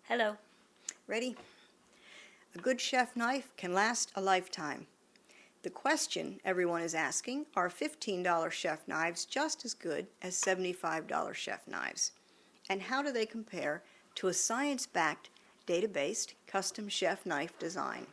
Hello. Ready? A good chef knife can last a lifetime. The question everyone is asking, are $15 chef knives just as good as $75 chef knives? And how do they compare to a science-backed, data-based custom chef knife design?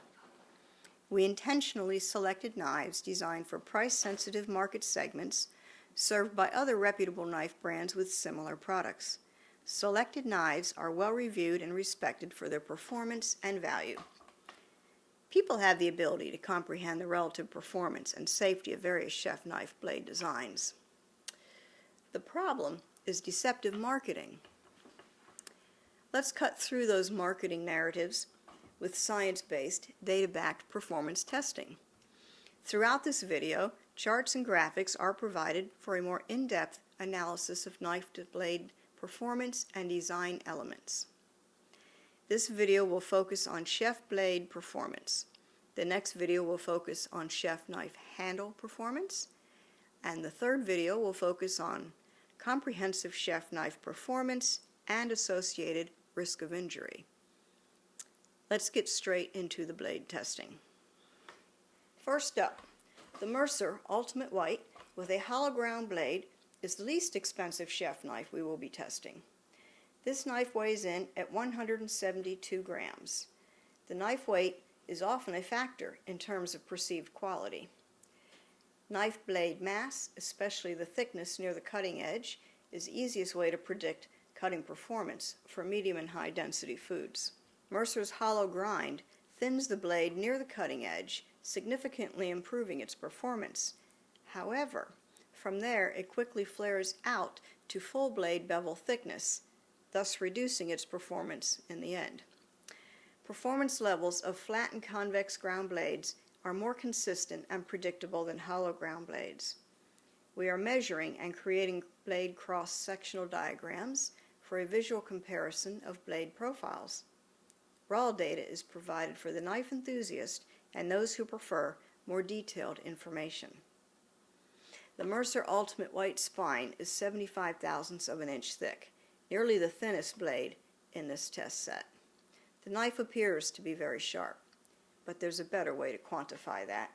We intentionally selected knives designed for price-sensitive market segments served by other reputable knife brands with similar products. Selected knives are well reviewed and respected for their performance and value. People have the ability to comprehend the relative performance and safety of various chef knife blade designs. The problem is deceptive marketing. Let's cut through those marketing narratives with science-based, data-backed performance testing. Throughout this video, charts and graphics are provided for a more in-depth analysis of knife-to-blade performance and design elements. This video will focus on chef blade performance. The next video will focus on chef knife handle performance. And the third video will focus on comprehensive chef knife performance and associated risk of injury. Let's get straight into the blade testing. First up, the Mercer Ultimate White with a hollow ground blade is the least expensive chef knife we will be testing. This knife weighs in at 172 grams. The knife weight is often a factor in terms of perceived quality. Knife blade mass, especially the thickness near the cutting edge, is the easiest way to predict cutting performance for medium and high density foods. Mercer's hollow grind thins the blade near the cutting edge, significantly improving its performance. However, from there it quickly flares out to full blade bevel thickness, thus reducing its performance in the end. Performance levels of flat and convex ground blades are more consistent and predictable than hollow ground blades. We are measuring and creating blade cross-sectional diagrams for a visual comparison of blade profiles. Raw data is provided for the knife enthusiast and those who prefer more detailed information. The Mercer Ultimate White spine is 75 thousandths of an inch thick, nearly the thinnest blade in this test set. The knife appears to be very sharp, but there's a better way to quantify that.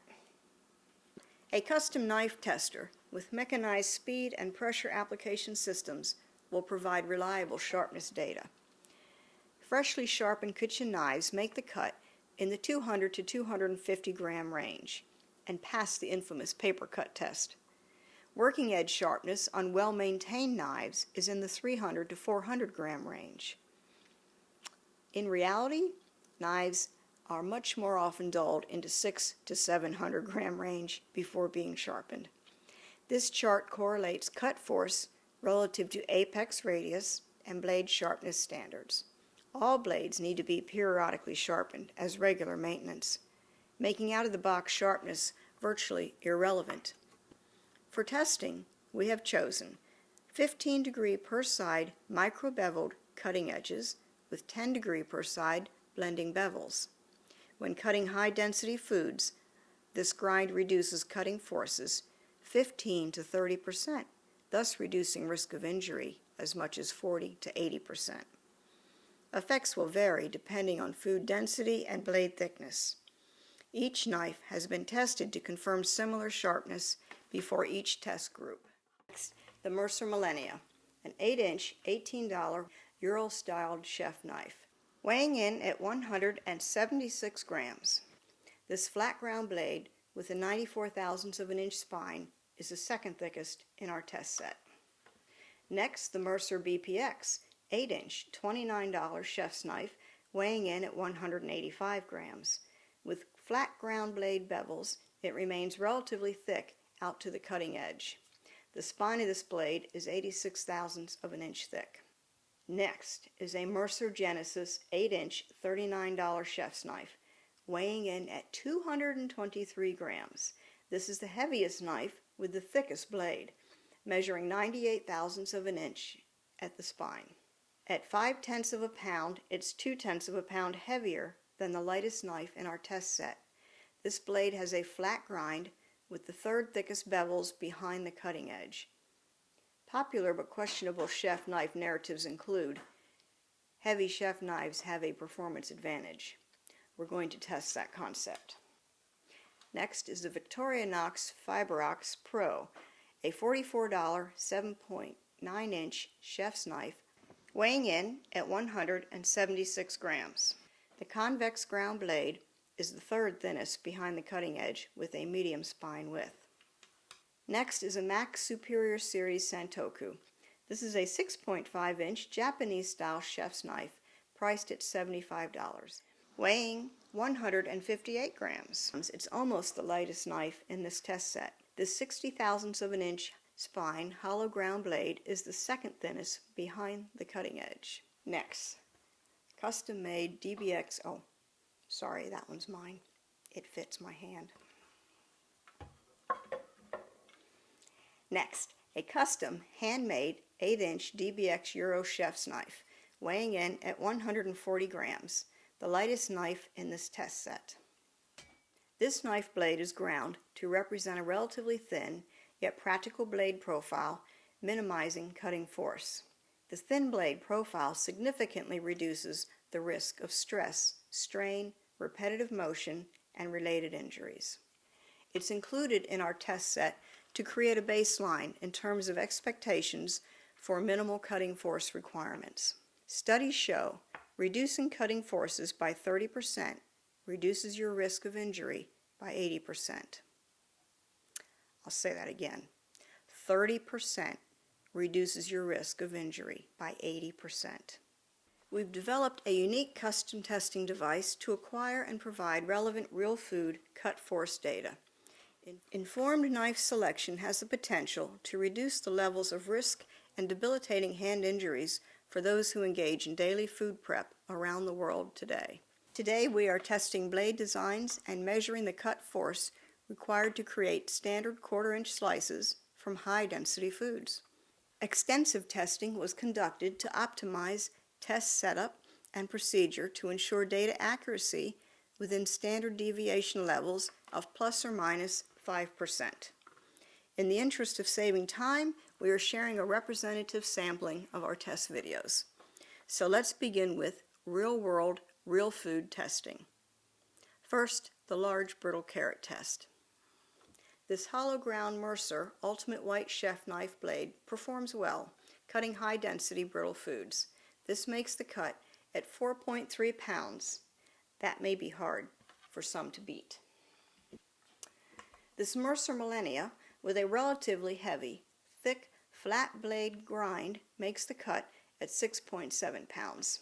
A custom knife tester with mechanized speed and pressure application systems will provide reliable sharpness data. Freshly sharpened kitchen knives make the cut in the 200 to 250 gram range and pass the infamous paper cut test. Working edge sharpness on well-maintained knives is in the 300 to 400 gram range. In reality, knives are much more often dulled into 600 to 700 gram range before being sharpened. This chart correlates cut force relative to apex radius and blade sharpness standards. All blades need to be periodically sharpened as regular maintenance, making out-of-the-box sharpness virtually irrelevant. For testing, we have chosen 15 degree per side micro-beveled cutting edges with 10 degree per side blending bevels. When cutting high-density foods, this grind reduces cutting forces 15 to 30%, thus reducing risk of injury as much as 40 to 80%. Effects will vary depending on food density and blade thickness. Each knife has been tested to confirm similar sharpness before each test group. Next, the Mercer Millennia, an 8-inch, $18 Euro-styled chef knife, weighing in at 176 grams. This flat ground blade with a 94 thousandths of an inch spine is the second thickest in our test set. Next, the Mercer BPX, 8-inch, $29 chef's knife, weighing in at 185 grams. With flat ground blade bevels, it remains relatively thick out to the cutting edge. The spine of this blade is 86 thousandths of an inch thick. Next is a Mercer Genesis 8-inch, $39 chef's knife, weighing in at 223 grams. This is the heaviest knife with the thickest blade, measuring 98 thousandths of an inch at the spine. At 5/10 of a pound, it's 2/10 of a pound heavier than the lightest knife in our test set. This blade has a flat grind with the third thickest bevels behind the cutting edge. Popular but questionable chef knife narratives include heavy chef knives have a performance advantage. We're going to test that concept. Next is the Victorinox ABx Pro, a $44 7.9-inch chef's knife, weighing in at 176 grams. The convex ground blade is the third thinnest behind the cutting edge with a medium spine width. Next is a Max Superior Series Santoku. This is a 6.5-inch Japanese-style chef's knife priced at $75, weighing 158 grams. It's almost the lightest knife in this test set. This 60 thousandths of an inch spine hollow ground blade is the second thinnest behind the cutting edge. Next, custom-made DBX, oh, sorry, that one's mine. It fits my hand. Next, a custom, handmade 8-inch DBX Euro chef's knife, weighing in at 140 grams, the lightest knife in this test set. This knife blade is ground to represent a relatively thin, yet practical blade profile, minimizing cutting force. The thin blade profile significantly reduces the risk of stress, strain, repetitive motion, and related injuries. It's included in our test set to create a baseline in terms of expectations for minimal cutting force requirements. Studies show reducing cutting forces by 30% reduces your risk of injury by 80%. I'll say that again. 30% reduces your risk of injury by 80%. We've developed a unique custom testing device to acquire and provide relevant real food cut force data. Informed knife selection has the potential to reduce the levels of risk and debilitating hand injuries for those who engage in daily food prep around the world today. Today we are testing blade designs and measuring the cut force required to create standard quarter-inch slices from high-density foods. Extensive testing was conducted to optimize test setup and procedure to ensure data accuracy within standard deviation levels of plus or minus 5%. In the interest of saving time, we are sharing a representative sampling of our test videos. So let's begin with real-world, real food testing. First, the large brittle carrot test. This hollow ground Mercer Ultimate White Chef Knife blade performs well, cutting high-density brittle foods. This makes the cut at 4.3 pounds. That may be hard for some to beat. This Mercer Millennia, with a relatively heavy, thick, flat blade grind, makes the cut at 6.7 pounds.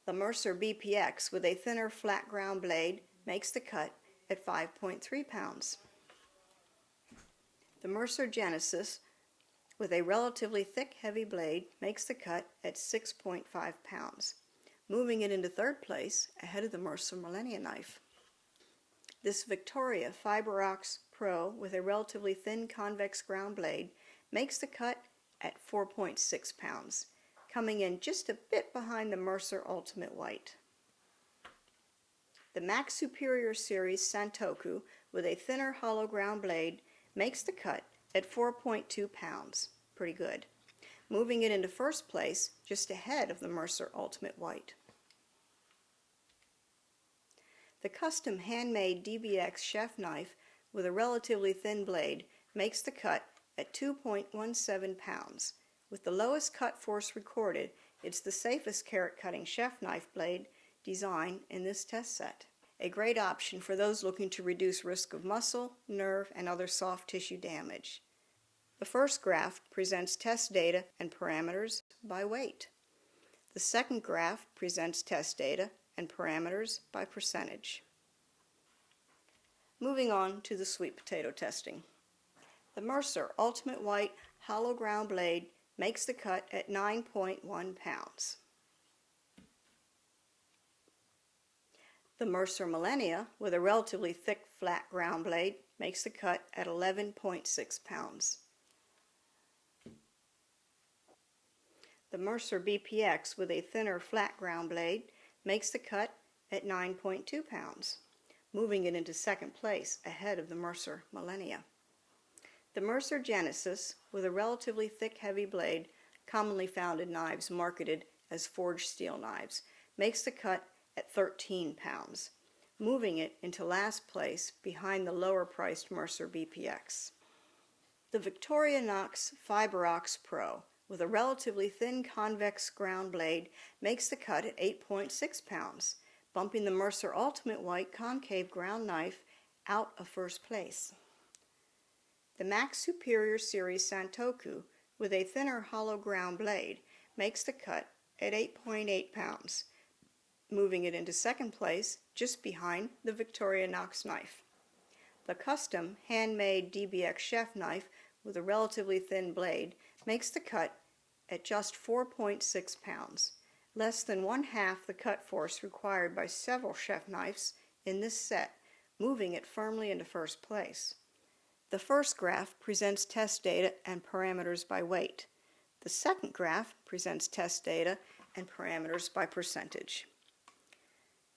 The Mercer BPX, with a thinner, flat ground blade, makes the cut at 5.3 pounds. The Mercer Genesis, with a relatively thick, heavy blade, makes the cut at 6.5 pounds, moving it into third place ahead of the Mercer Millennia knife. This Victoria ABx Pro, with a relatively thin convex ground blade, makes the cut at 4.6 pounds, coming in just a bit behind the Mercer Ultimate White. The Max Superior Series Santoku, with a thinner hollow ground blade, makes the cut at 4.2 pounds, pretty good, moving it into first place just ahead of the Mercer Ultimate White. The custom handmade DBX chef knife with a relatively thin blade makes the cut at 2.17 pounds. With the lowest cut force recorded, it's the safest carrot cutting chef knife blade design in this test set. A great option for those looking to reduce risk of muscle, nerve, and other soft tissue damage. The first graph presents test data and parameters by weight. The second graph presents test data and parameters by percentage. Moving on to the sweet potato testing. The Mercer Ultimate White hollow ground blade makes the cut at 9.1 pounds. The Mercer Millennia, with a relatively thick flat ground blade, makes the cut at 11.6 pounds. The Mercer BPX, with a thinner flat ground blade, makes the cut at 9.2 pounds, moving it into second place ahead of the Mercer Millennia. The Mercer Genesis, with a relatively thick heavy blade, commonly found in knives marketed as forged steel knives, makes the cut at 13 pounds, moving it into last place behind the lower-priced Mercer BPX. The Victorinox ABx Pro, with a relatively thin convex ground blade, makes the cut at 8.6 pounds, bumping the Mercer Ultimate White concave ground knife out of first place. The Max Superior Series Santoku, with a thinner hollow ground blade, makes the cut at 8.8 pounds, moving it into second place just behind the Victorinox knife. The custom handmade DBX chef knife with a relatively thin blade makes the cut at just 4.6 pounds, less than one-half the cut force required by several chef knives in this set, moving it firmly into first place. The first graph presents test data and parameters by weight. The second graph presents test data and parameters by percentage.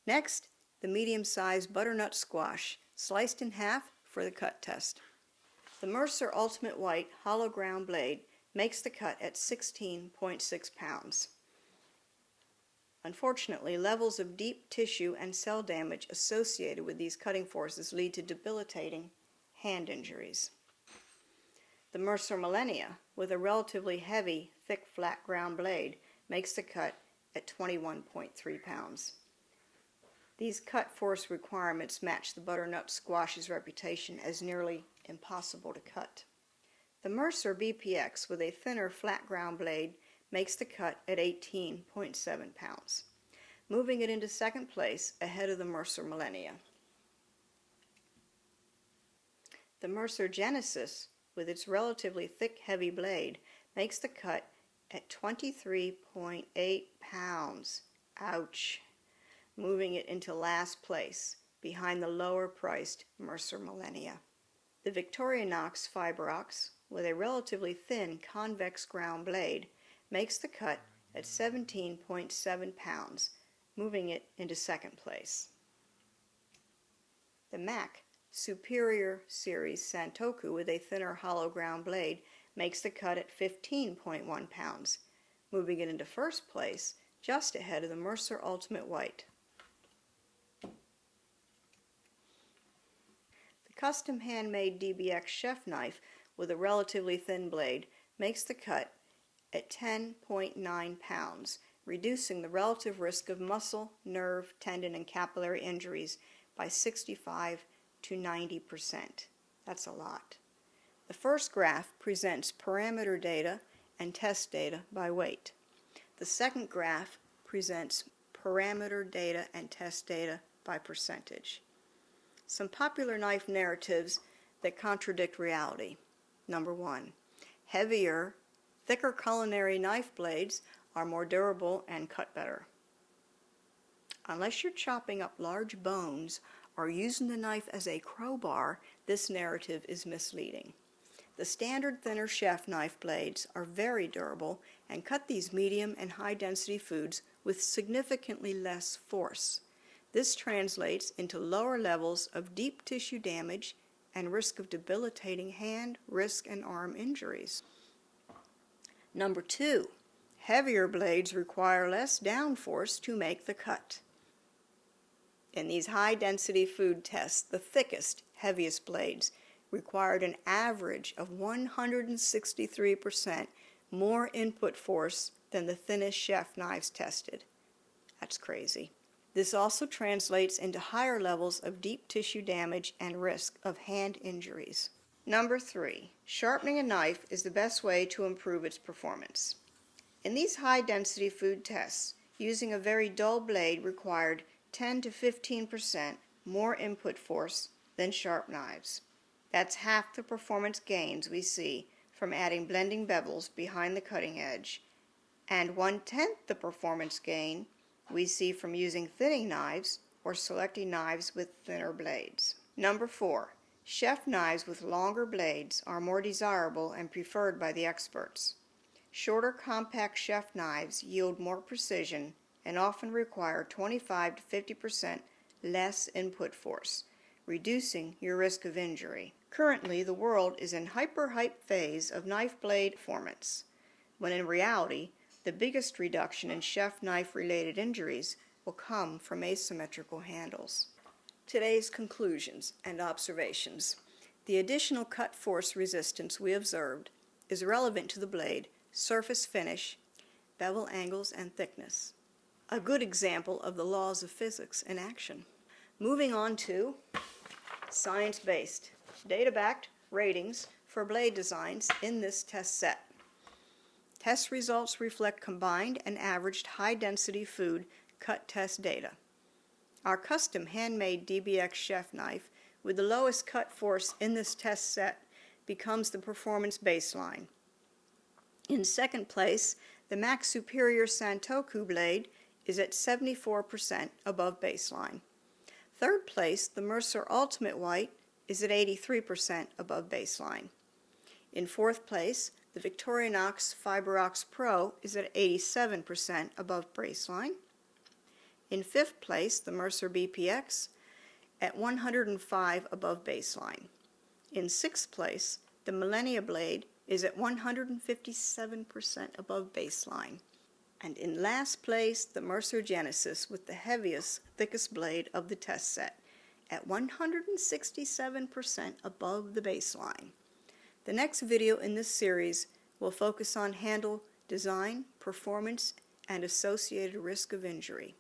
Next, the medium-sized butternut squash, sliced in half for the cut test. The Mercer Ultimate White hollow ground blade makes the cut at 16.6 pounds. Unfortunately, levels of deep tissue and cell damage associated with these cutting forces lead to debilitating hand injuries. The Mercer Millennia, with a relatively heavy, thick, flat ground blade, makes the cut at 21.3 pounds. These cut force requirements match the butternut squash's reputation as nearly impossible to cut. The Mercer BPX, with a thinner, flat ground blade, makes the cut at 18.7 pounds, moving it into second place ahead of the Mercer Millennia. The Mercer Genesis, with its relatively thick, heavy blade, makes the cut at 23.8 pounds. Ouch! Moving it into last place behind the lower-priced Mercer Millennia. The Victorinox ABx, with a relatively thin, convex ground blade, makes the cut at 17.7 pounds, moving it into second place. The Max Superior Series Santoku, with a thinner hollow ground blade, makes the cut at 15.1 pounds, moving it into first place just ahead of the Mercer Ultimate White. The custom handmade DBX chef knife, with a relatively thin blade, makes the cut at 10.9 pounds, reducing the relative risk of muscle, nerve, tendon, and capillary injuries by 65 to 90%. That's a lot. The first graph presents parameter data and test data by weight. The second graph presents parameter data and test data by percentage. Some popular knife narratives that contradict reality. Number 1. Heavier, thicker culinary knife blades are more durable and cut better. Unless you're chopping up large bones or using the knife as a crowbar, this narrative is misleading. The standard thinner chef knife blades are very durable and cut these medium and high-density foods with significantly less force. This translates into lower levels of deep tissue damage and risk of debilitating hand, wrist, and arm injuries. Number 2. Heavier blades require less downforce to make the cut. In these high-density food tests, the thickest, heaviest blades required an average of 163% more input force than the thinnest chef knives tested. That's crazy. This also translates into higher levels of deep tissue damage and risk of hand injuries. Number 3. Sharpening a knife is the best way to improve its performance. In these high-density food tests, using a very dull blade required 10 to 15% more input force than sharp knives. That's half the performance gains we see from adding blending bevels behind the cutting edge, and 1/10 the performance gain we see from using thinning knives or selecting knives with thinner blades. Number 4. Chef knives with longer blades are more desirable and preferred by the experts. Shorter, compact chef knives yield more precision and often require 25 to 50% less input force, reducing your risk of injury. Currently, the world is in hyper-hype phase of knife blade performance, when in reality, The biggest reduction in chef knife-related injuries will come from asymmetrical handles. Today's conclusions and observations. The additional cut force resistance we observed is relevant to the blade, surface finish, bevel angles, and thickness. A good example of the laws of physics in action. Moving on to science-based, data-backed ratings for blade designs in this test set. Test results reflect combined and averaged high-density food cut test data. Our custom handmade DBX chef knife with the lowest cut force in this test set becomes the performance baseline. In second place, the Max Superior Santoku blade is at 74% above baseline. Third place, the Mercer Ultimate White is at 83% above baseline. In fourth place, the Victorinox FiberOx Pro is at 87% above baseline. In fifth place, the Mercer BPX at 105 above baseline. In sixth place, the Millennia blade is at 157% above baseline. And in last place, the Mercer Genesis with the heaviest, thickest blade of the test set at 167% above the baseline. The next video in this series will focus on handle design, performance, and associated risk of injury.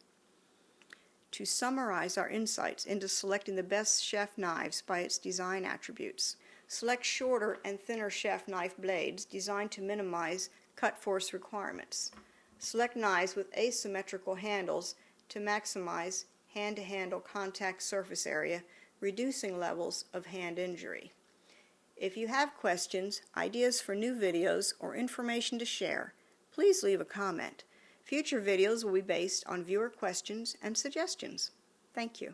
To summarize our insights into selecting the best chef knives by its design attributes, select shorter and thinner chef knife blades designed to minimize cut force requirements. Select knives with asymmetrical handles to maximize hand-to-handle contact surface area, reducing levels of hand injury. If you have questions, ideas for new videos, or information to share, please leave a comment. Future videos will be based on viewer questions and suggestions. Thank you.